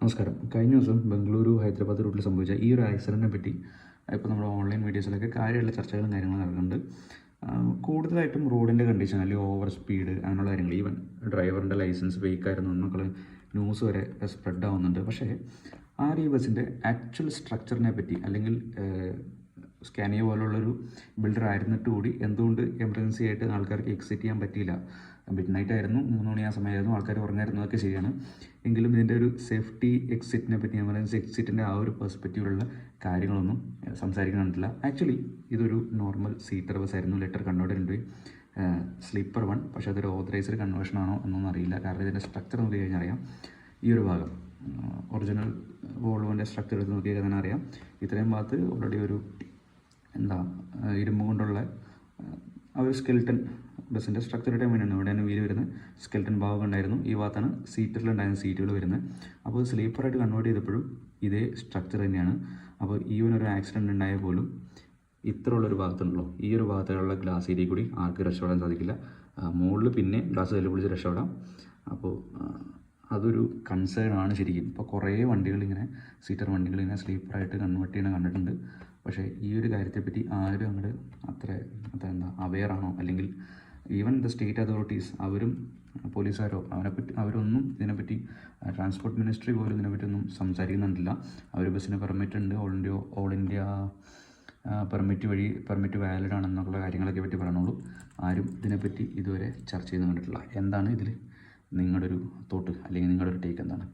നമസ്കാരം. കഴിഞ്ഞ ദിവസം ബംഗളൂരു ഹൈദരാബാദ് റൂട്ടിൽ സംഭവിച്ച ഈ ഒരു ആക്സിഡൻറ്റിനെ പറ്റി ഇപ്പോൾ നമ്മുടെ ഓൺലൈൻ വീഡിയോസിലൊക്കെ കാര്യമുള്ള ചർച്ചകളും കാര്യങ്ങളും നടക്കുന്നുണ്ട്. കൂടുതലായിട്ടും റോഡിൻ്റെ കണ്ടീഷൻ, അല്ലെങ്കിൽ ഓവർ സ്പീഡ്, അങ്ങനെയുള്ള കാര്യങ്ങൾ, ഈവൻ ഡ്രൈവറിൻ്റെ ലൈസൻസ് ഫേക്കായിരുന്നു എന്നൊക്കെ ന്യൂസ് വരെ സ്പ്രെഡ് ആവുന്നുണ്ട്. പക്ഷേ ഈ ബസ്സിൻ്റെ ആക്ച്വൽ സ്ട്രക്ചറിനെ പറ്റി, അല്ലെങ്കിൽ സ്കാനിയ പോലുള്ളൊരു ബിൽഡർ ആയിരുന്നിട്ട് കൂടി എന്തുകൊണ്ട് എമർജൻസി ആയിട്ട് ആൾക്കാർക്ക് എക്സിറ്റ് ചെയ്യാൻ പറ്റിയില്ല. മിഡ് നൈറ്റ് ആയിരുന്നു, 3 മണി ആ സമയമായിരുന്നു, ആൾക്കാർ ഉറങ്ങായിരുന്നതൊക്കെ ശരിയാണ്. എങ്കിലും ഇതിൻ്റെ ഒരു സേഫ്റ്റി എക്സിറ്റിനെ പറ്റി, എമർജൻസി എക്സിറ്റിൻ്റെ ആ ഒരു പെർസ്പെക്റ്റീവിലുള്ള കാര്യങ്ങളൊന്നും സംസാരിക്കുന്നില്ല. ആക്ച്വലി ഇതൊരു നോർമൽ സീറ്റർ ബസ് ആയിരുന്നു, ലെറ്റർ കൺവേർട്ടഡ് സ്ലീപ്പർ 1. പക്ഷേ അതൊരു ഓതറൈസ്ഡ് കൺവേർഷൻ ആണോ എന്നൊന്നും അറിയില്ല. കാരണം ഇതിൻ്റെ സ്ട്രക്ചർ നോക്കി കഴിഞ്ഞാൽ അറിയാം. ഈ ഒരു ഭാഗം ഒറിജിനൽ വോൾവോൻ്റെ സ്ട്രക്ചർ എടുത്ത് നോക്കിയാൽ തന്നെ അറിയാം. ഇത്രയും ഭാഗത്ത് ഓൾറെഡി ഒരു ഇരുമ്പ് കൊണ്ടുള്ള ആ ഒരു സ്കെൽട്ടൻ ബസ്സിൻ്റെ സ്ട്രക്ചർ ഇട്ടാൻ വേണ്ടിയാണ് ഇവിടെയാണ് വീല് വരുന്നത്. സ്കെൽട്ടൻ ഭാഗം ഉണ്ടായിരുന്നു. ഈ ഭാഗത്താണ് സീറ്റിലുണ്ടായിരുന്ന സീറ്റുകൾ വരുന്നത്. അപ്പോൾ സ്ലീപ്പറായിട്ട് കൺവേർട്ട് ചെയ്തപ്പോഴും ഇതേ സ്ട്രക്ചർ തന്നെയാണ്. അപ്പോൾ ഈവൻ ഒരു ആക്സിഡൻറ്റ് ഉണ്ടായാൽ പോലും ഇത്ര ഉള്ളൊരു ഭാഗത്തുണ്ടല്ലോ, ഈ ഒരു ഭാഗത്തുള്ള ഗ്ലാസ് ഏരിയ കൂടി ആർക്ക് രക്ഷപ്പെടാൻ സാധിക്കില്ല. മുകളിൽ പിന്നെ ഗ്ലാസ് തല്ലി പിടിച്ച് രക്ഷപ്പെടാം. അപ്പോൾ അതൊരു കൺസേൺ ആണ് ശരിക്കും. ഇപ്പോൾ കുറേ വണ്ടികളിങ്ങനെ സീറ്റർ വണ്ടികളിങ്ങനെ സ്ലീപ്പറായിട്ട് കൺവേർട്ട് ചെയ്യണ കണ്ടിട്ടുണ്ട്. പക്ഷേ ഈ ഒരു കാര്യത്തെപ്പറ്റി ആരും അങ്ങോട്ട് അത്ര അവെയറാണോ, അല്ലെങ്കിൽ ഈവൻ ദ സ്റ്റേറ്റ് അതോറിറ്റീസ് അവരും പോലീസുകാരോ അവരൊന്നും ഇതിനെപ്പറ്റി, ട്രാൻസ്പോർട്ട് മിനിസ്ട്രി പോലും ഇതിനെപ്പറ്റി ഒന്നും സംസാരിക്കുന്നുണ്ടില്ല. അവർ ബസ്സിന് പെർമിറ്റ് ഉണ്ട്, ഓൾ ഇന്ത്യ പെർമിറ്റ് വാലിഡ് ആണെന്നുള്ള കാര്യങ്ങളൊക്കെ പറ്റി പറയണുള്ളൂ. ആരും ഇതിനെപ്പറ്റി ഇതുവരെ ചർച്ച ചെയ്ത് കണ്ടിട്ടില്ല. എന്താണ് ഇതിൽ നിങ്ങളുടെ ഒരു തോട്ട്, അല്ലെങ്കിൽ നിങ്ങളുടെ ഒരു ടേക്ക് എന്താണ്?